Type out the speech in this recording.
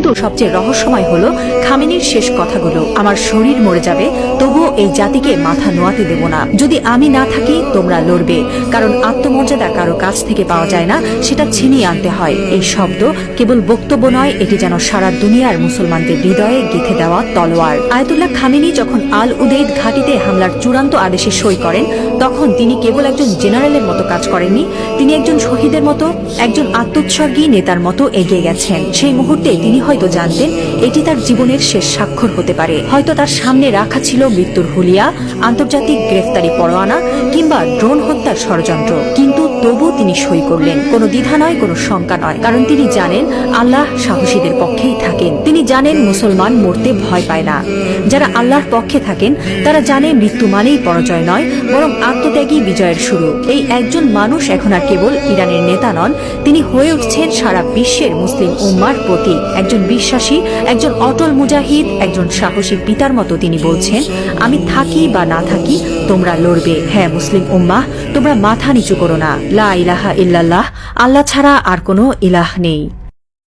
কিন্তু সবচেয়ে রহস্যময় হলো খামেনির শেষ কথাগুলো, আমার শরীর মরে যাবে তবুও এই জাতিকে মাথা নোয়াতে দেব না। যদি আমি না থাকি তোমরা লড়বে, কারণ আত্মমর্যাদা কারো কাছ থেকে পাওয়া যায় না, সেটা ছিনিয়ে আনতে হয়। এই শব্দ কেবল বক্তব্য নয়, এটি যেন সারা দুনিয়ার মুসলমানদের হৃদয়ে গেঁথে দেওয়া তলোয়ার। আয়াতুল্লাহ খামেনি যখন আল উদেইদ ঘাঁটিতে হামলার চূড়ান্ত আদেশে সই করেন, তখন তিনি কেবল একজন জেনারেলের মতো কাজ করেননি, তিনি একজন শহীদের মতো, একজন আত্মোৎসর্গী নেতার মতো এগিয়ে গেছেন। সেই মুহূর্তে তিনি হয়তো জানতেন এটি তার জীবনের শেষ স্বাক্ষর হতে পারে। হয়তো তার সামনে রাখা ছিল মৃত্যুর হুলিয়া, আন্তর্জাতিক গ্রেফতারি পরোয়ানা কিংবা ড্রোন হত্যার ষড়যন্ত্র, কিন্তু তবু তিনি সই করলেন। কোনো দ্বিধা নয়, কোনো শঙ্কা নয়, কারণ তিনি জানেন আল্লাহ সাহসীদের পক্ষেই থাকেন। তিনি জানেন মুসলমান মরতে ভয় পায় না। যারা আল্লাহর পক্ষে থাকেন তারা জানে মৃত্যু মানেই পরাজয় নয়, বরং আত্মত্যাগী বিজয়ের শুরু। এই একজন মানুষ এখন আর কেবল ইরানের নেতা নন, তিনি হয়ে উঠছেন সারা বিশ্বের মুসলিম উম্মার প্রতীক। একজন বিশ্বাসী, একজন অটল মুজাহিদ, একজন সাহসী পিতার মতো তিনি বলছেন, আমি থাকি বা না থাকি তোমরা লড়বে। হ্যাঁ মুসলিম উম্মাহ, তোমরা মাথা নিচু করো না। লা ইলাহা ইল্লাল্লাহ, আল্লাহ ছাড়া আর কোনো ইলাহ নেই।